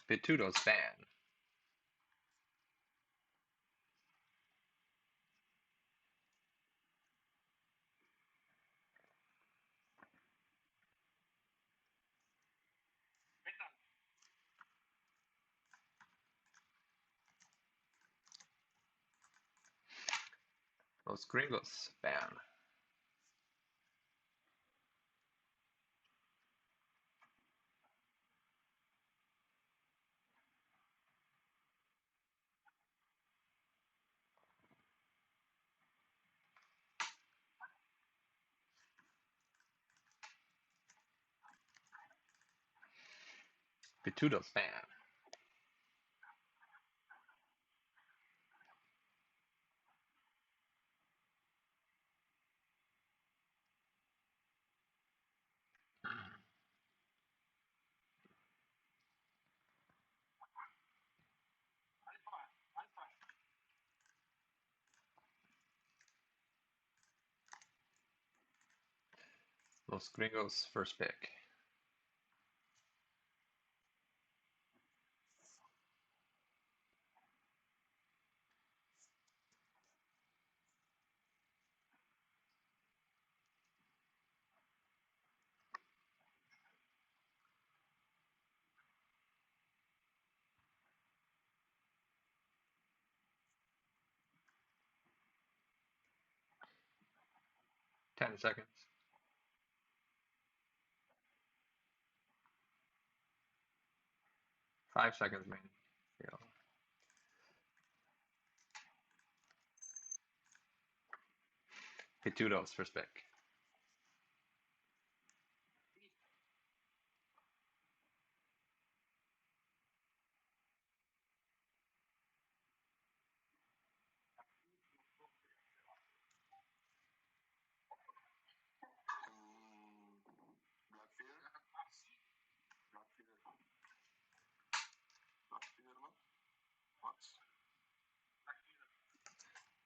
Pitudos fan. Los Gringos fan. Pitudos fan. Los Gringos first pick. Ten seconds. 5 seconds, man. Yeah. Pitudos first pick.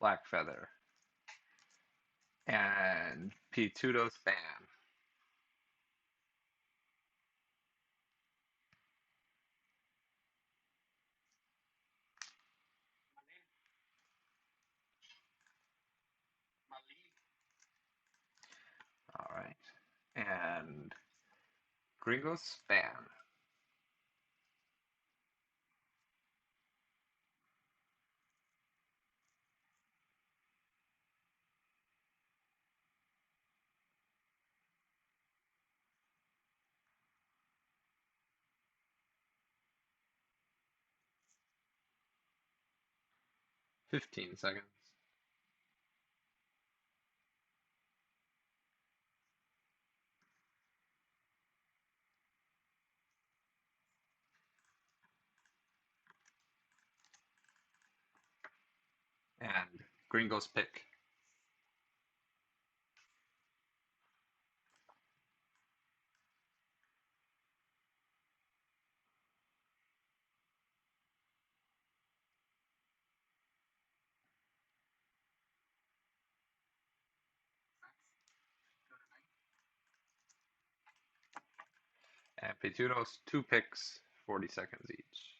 Black Feather. And Pitudos fan. All right. And Gringos fan. 15 seconds. And Gringos pick. And Pitudos, 2 picks, 40 seconds each.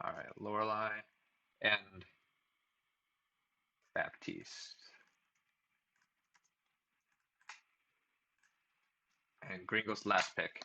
All right, Lorelei and Baptiste. And Gringo's last pick.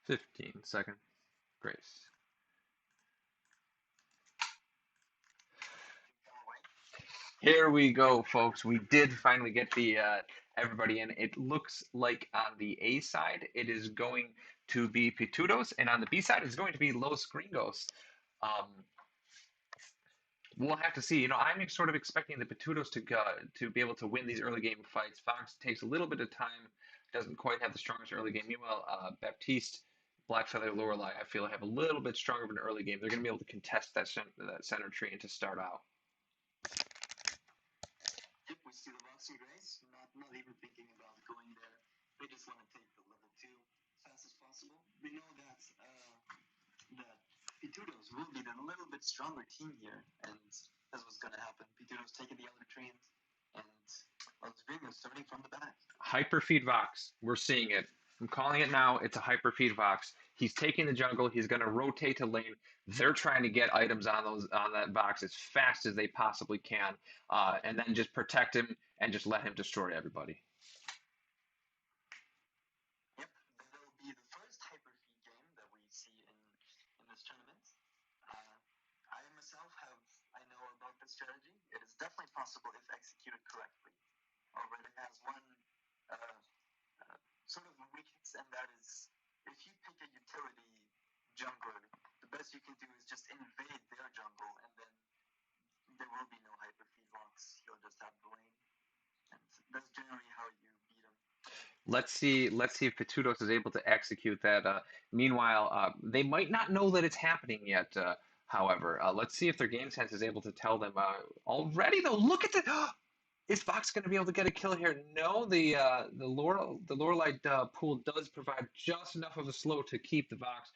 15-second grace. Here we go, folks. We did finally get the everybody in. It looks like on the A side it is going to be Pitudos, and on the B side it's going to be Los Gringos. Um, we'll have to see. I'm sort of expecting the Pitudos to be able to win these early game fights. Fox takes a little bit of time, doesn't quite have the strongest early game. Meanwhile, Baptiste, Blackfeather, Lorelei, I feel have a little bit stronger of an early game. They're going to be able to contest that center tree and to start out. Yep, we see the Roxy Grace, not even thinking about going there. They just want to take the level 2 as fast as possible. We know that Pitudos will be the little bit stronger team here, and that's what's going to happen. Pitudos taking the other trains, and Los Gringos starting from the back. Hyperfeed Vox. We're seeing it. I'm calling it now. It's a hyperfeed Vox. He's taking the jungle. He's going to rotate to lane. They're trying to get items on that Vox as fast as they possibly can, and then just protect him and just let him destroy everybody. Yep, that will be the first hyperfeed game that we see in this tournament. I myself I know about this strategy. It is definitely possible if executed correctly. Already has one sort of weakness, and that is if you pick a utility jungler, the best you can do is just invade their jungle, and then there will be no hyperfeed Vox. You'll just have the lane, and that's generally how you beat them. Let's see. Let's see if Pitudos is able to execute that. Meanwhile, they might not know that it's happening yet. However, let's see if their game sense is able to tell them already. Though, look at the. Is Fox going to be able to get a kill here? No, the Lorelei pool does provide just enough of a slow to keep the Fox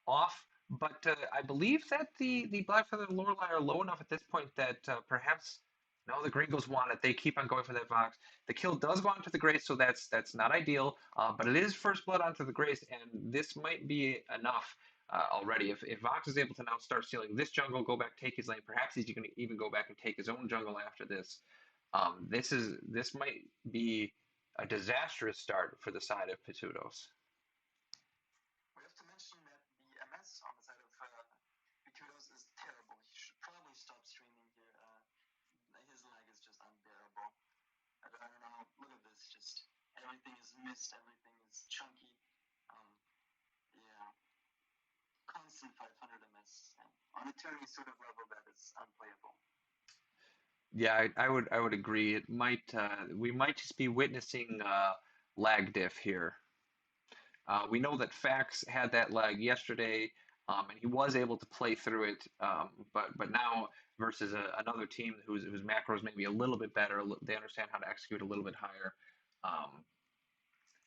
off. But I believe that the Blackfeather and Lorelei are low enough at this point that perhaps no, the Gringos want it. They keep on going for that Fox. The kill does go onto the Grace, so that's not ideal. But it is first blood onto the Grace, and this might be enough. Already, if Vox is able to now start stealing this jungle, go back, take his lane, perhaps he's going to even go back and take his own jungle after this. This might be a disastrous start for the side of Pitudos. We have to mention that the MS on the side of Pitudos is terrible. He should probably stop streaming here. His lag is just unbearable. I don't know. Look at this. Just everything is missed. Everything is chunky. Yeah. Constant 500 MS. And on a tourney sort of level, that is unplayable. Yeah, I would agree. It might we might just be witnessing lag diff here. We know that Fax had that lag yesterday, and he was able to play through it. But now versus another team whose macros may be a little bit better, they understand how to execute a little bit higher. Um,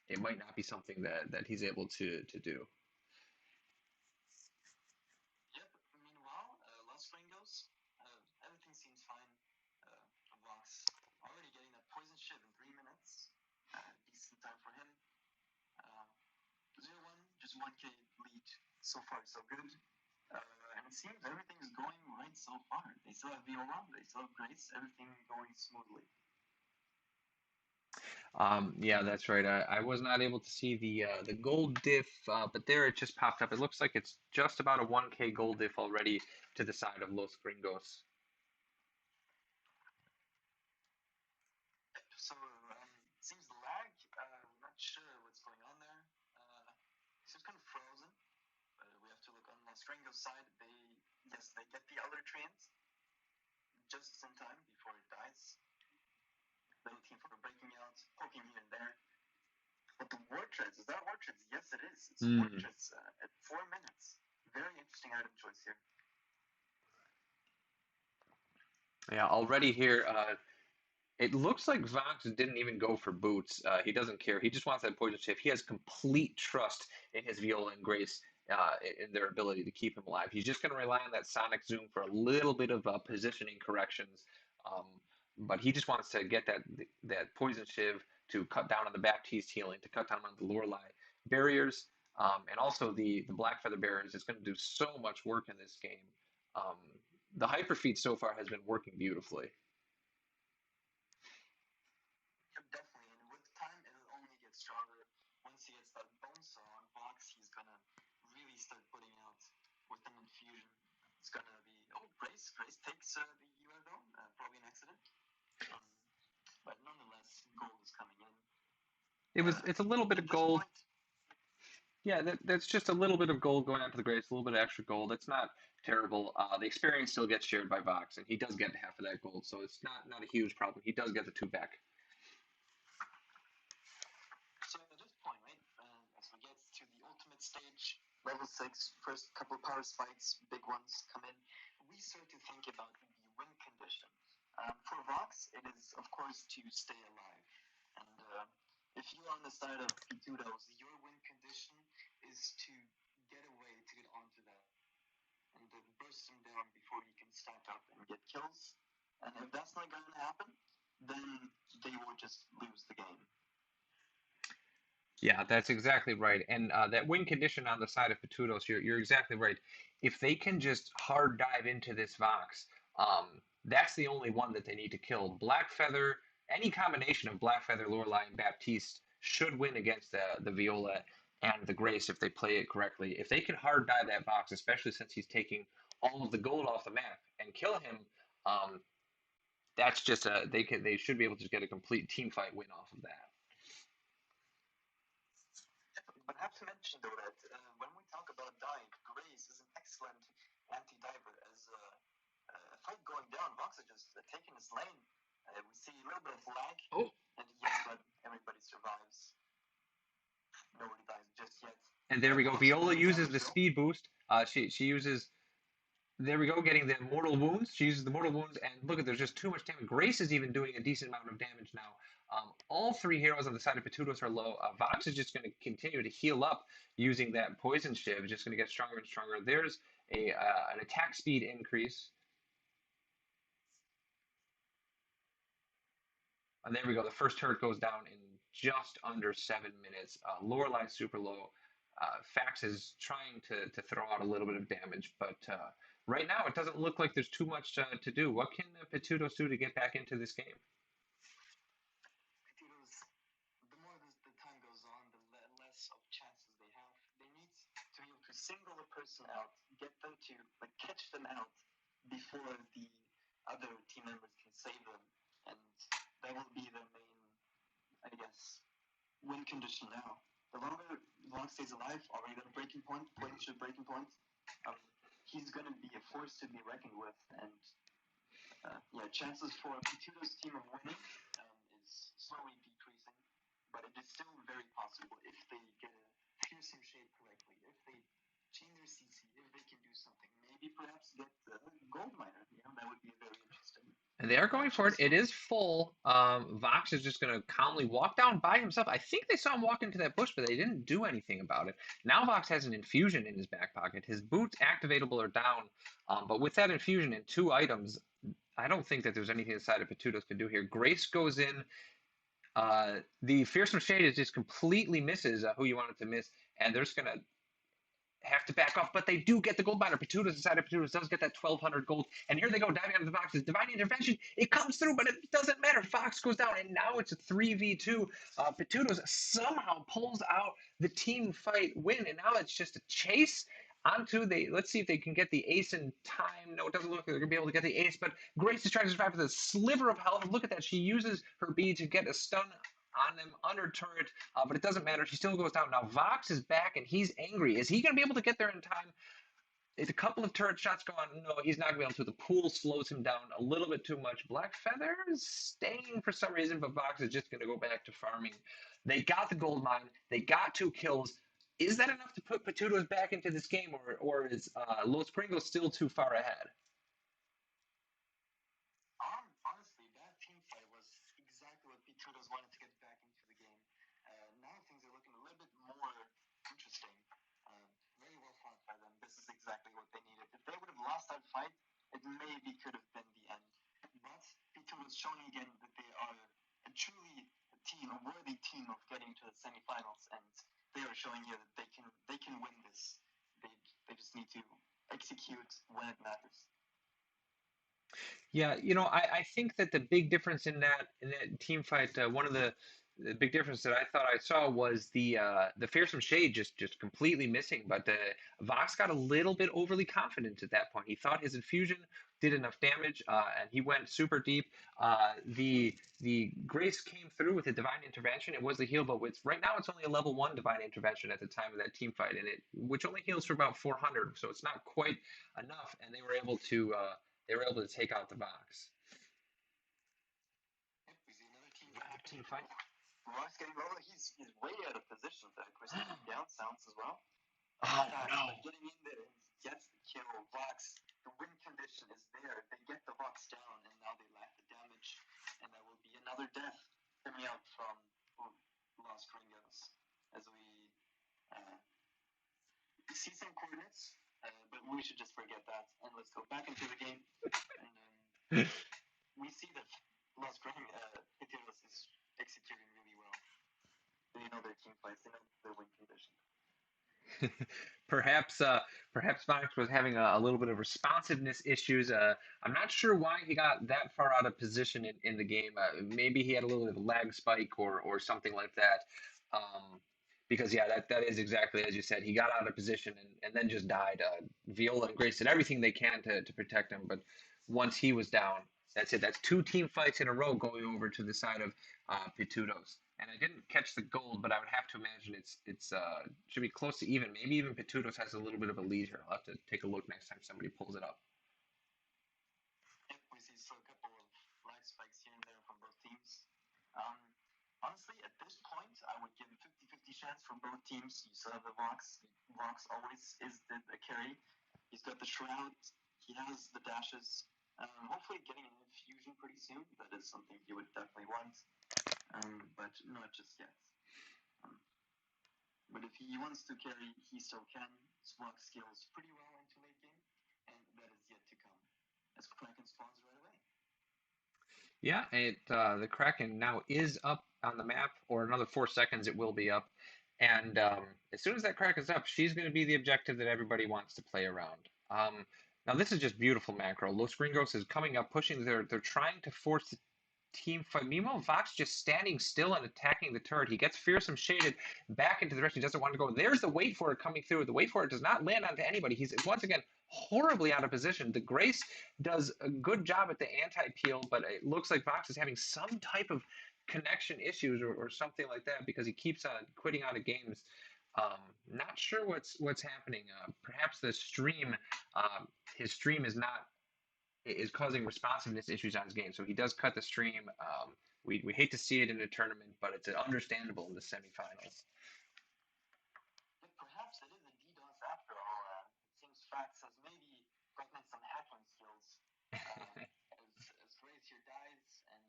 it might not be something that he's able to do. Yep. Meanwhile, Los Gringos, everything seems fine. Vox already getting that poison ship in 3 minutes. Decent time for him. 0-1, just 1k lead. So far, so good. And it seems everything is going right so far. They still have Viola, they still have Grace, everything going smoothly. Yeah, that's right. I was not able to see the gold diff, but there it just popped up. It looks like it's just about a 1K gold diff already to the side of Los Gringos. So seems the lag. Not sure what's going on there. Seems kind of frozen. We have to look on Los Gringos side. They get the other trains just in time before it dies. Little team for breaking out, poking here and there. But the war treads, is that war treads? Yes, it is. It's war treads at 4 minutes. Very interesting item choice here. Yeah, already here, it looks like Vox didn't even go for boots. He doesn't care. He just wants that poison shift. He has complete trust in his Viola and Grace in their ability to keep him alive. He's just going to rely on that Sonic Zoom for a little bit of positioning corrections. Um, but he just wants to get that poison shiv to cut down on the Baptiste healing, to cut down on the Lorelei barriers, and also the Black Feather barriers is going to do so much work in this game. Um, the hyperfeed so far has been working beautifully. Definitely, and with time, it'll only get stronger. Once he gets that bone saw on Vox, he's gonna start putting out with an infusion. It's gonna be Grace. Grace takes the UR though, probably an accident. Um, but nonetheless, gold is coming in. It's a little bit At of this gold. point, Yeah, that's just a little bit of gold going onto the Grace, a little bit of extra gold. It's not terrible. The experience still gets shared by Vox, and he does get half of that gold, so it's not a huge problem. He does get the two back. so at this point, right, as we get to the ultimate stage, level 6, first couple power spikes, big ones come in, we start to think about the win condition. For Vox, it is, of course, to stay alive. And if you're on the side of Pitudos, your win condition is to get away, to get onto that, and then burst him down before he can stack up and get kills. And if that's not going to happen, then they will just lose the game. Yeah, that's exactly right. And that win condition on the side of Pitudos, you're exactly right. If they can just hard dive into this Vox, that's the only one that they need to kill. Blackfeather, any combination of Blackfeather, Lorelei, and Baptiste should win against the Viola and the Grace if they play it correctly. If they can hard dive that Vox, especially since he's taking all of the gold off the map and kill him, um, that's just they should be able to get a complete team fight win off of that. But I have to mention though that when we talk about dive, Grace is an excellent anti-diver. As a fight going down, Vox is just taking his lane. We see a little bit of lag, Oh, and yes, but everybody survives. Nobody dies just yet. and there we go. Lots of Viola good uses damage the though. speed boost. She uses there we go, getting the mortal wounds. She uses the mortal wounds, and look at there's just too much damage. Grace is even doing a decent amount of damage now. All three heroes on the side of Pitudos are low. Vox is just going to continue to heal up using that poison shiv. Just going to get stronger and stronger. There's a an attack speed increase. And there we go. The first turret goes down in just under 7 minutes. Lorelei super low. Fax is trying to throw out a little bit of damage, but right now it doesn't look like there's too much to do. What can Pitudos do to get back into this game? Pitudos, the more the time goes on, the less of chances they have. They need to be able to single a person out, get them to catch them out before the other team members can save them, and that will be the main, I guess, win condition now. The longer Long stays alive, already at a breaking point, pointing to a breaking point, um, he's going to be a force to be reckoned with, and yeah, chances for Pitudo's team of winning is slowly decreasing, but it is still very possible if they get a fearsome shape correctly, if they change their CC, if they can do something, maybe perhaps get the gold miner. That would be very interesting. And they are going for it. It is full. Vox is just going to calmly walk down by himself. I think they saw him walk into that bush, but they didn't do anything about it. Now Vox has an infusion in his back pocket. His boots activatable are down, but with that infusion and two items, I don't think that there's anything the side of Pitudos can do here. Grace goes in. The Fearsome Shade is just completely misses who you want it to miss, and they're just going to have to back off, but they do get the gold miner. Pitudos, the side of Pitudos, does get that 1,200 gold. And here they go, diving onto the Fox's divine intervention. It comes through, but it doesn't matter. Fox goes down, and now it's a 3v2. Pitudos somehow pulls out the team fight win, and now it's just a chase onto the. Let's see if they can get the ace in time. No, it doesn't look like they're going to be able to get the ace, but Grace is trying to survive with a sliver of health. Look at that. She uses her B to get a stun on them under turret, but it doesn't matter. She still goes down. Now Vox is back and he's angry. Is he going to be able to get there in time? It's a couple of turret shots go on. No, he's not going to be able to. The pool slows him down a little bit too much. Black Feather is staying for some reason, but Vox is just going to go back to farming. They got the gold mine. They got two kills. Is that enough to put Pitudos back into this game, or is Los Pringos still too far ahead? Honestly, that team fight was exactly what Pitudos wanted to get back into the game. Now things are looking a little bit more interesting. Very well fought by them. This is exactly what they needed. If they would have lost that fight, it maybe could have been the end. But Pitudos showing again that they are a truly a worthy team of getting to the semifinals, and they are showing here that they can win this. They just need to execute when it matters. Yeah, I think that the big difference in that team fight, one of the the big difference that I thought I saw was the fearsome shade just completely missing. But Vox got a little bit overly confident at that point. He thought his infusion did enough damage, and he went super deep. The Grace came through with a divine intervention. It was the heal, but right now it's only a level one divine intervention at the time of that team fight, and it which only heals for about 400, so it's not quite enough. And they were able to take out the Vox. Yep, we see another team fight. Another team fight. Rock's getting low. He's way out of position. Of course, taking down sounds as well. Oh But no. getting in there and gets the kill. Vox, the win condition is there. They get the Vox down, and now they lack the damage, and that will be another death coming out from Los Gringos as we uh, see some coordinates. But we should just forget that and let's go back into the game. And we see that Los Gringos Pitudos is executing really well. They know their team fights. They know their win condition. Perhaps perhaps Fox was having a little bit of responsiveness issues. I'm not sure why he got that far out of position in the game. Maybe he had a little bit of a lag spike or something like that. Because yeah, that is exactly as you said. He got out of position and then just died. Viola and Grace did everything they can to protect him, but once he was down, that's it. That's two team fights in a row going over to the side of Pitudos. And I didn't catch the gold, but I would have to imagine it's should be close to even. Maybe even Pitudos has a little bit of a lead here. I'll have to take a look next time somebody pulls it up. Yep, we see still a couple of lag spikes here and there from both teams. Um, Honestly, at this point, I would give a 50-50 chance from both teams. You still have the Vox. Vox always is the carry. He's got the Shroud. He has the dashes. Hopefully getting an infusion pretty soon. That is something he would definitely want. But not just yet. Um, but if he wants to carry, he still can. Vox scales pretty well into late game, and that is yet to come. As Kraken spawns right away. Yeah, the Kraken now is up on the map, or another 4 seconds it will be up. And as soon as that Kraken's up, she's going to be the objective that everybody wants to play around. Now this is just beautiful macro. Los Gringos is coming up, pushing. They're trying to force the team fight. Meanwhile, Vox just standing still and attacking the turret. He gets fearsome shaded back into the direction he doesn't want to go. There's the wait for it coming through. The wait for it does not land onto anybody. He's once again horribly out of position. The Grace does a good job at the anti-peel, but it looks like Vox is having some type of connection issues or something like that because he keeps on quitting out of games. Not sure what's happening. Perhaps the stream, his stream is causing responsiveness issues on his game. So he does cut the stream. We hate to see it in a tournament, but it's understandable in the semifinals. Perhaps it is a DDoS after all. It seems Fax has maybe gotten some hacking skills. As Grace here dies, and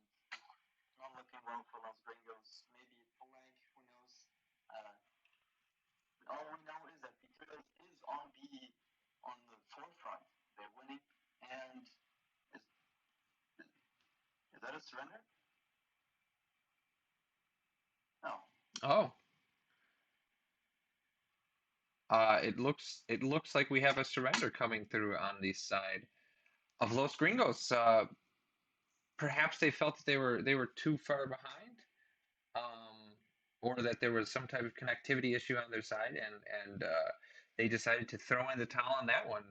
not looking well for Los Gringos. Maybe it's a lag, who knows? All we know is that Pitudos is on the forefront. They're winning, and is that a surrender? No. Oh, it looks like we have a surrender coming through on the side of Los Gringos. Perhaps they felt that they were too far behind, or that there was some type of connectivity issue on their side, and they decided to throw in the towel on that one.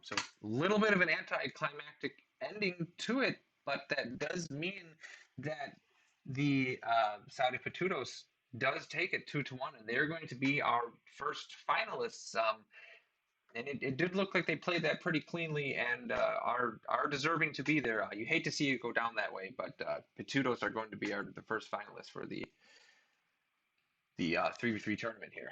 So a little bit of an anticlimactic ending to it, but that does mean that the side of Pitudos does take it 2-1, and they're going to be our first finalists. And it did look like they played that pretty cleanly and are deserving to be there. You hate to see it go down that way, but Pitudos are going to be the first finalists for the 3v3 tournament here.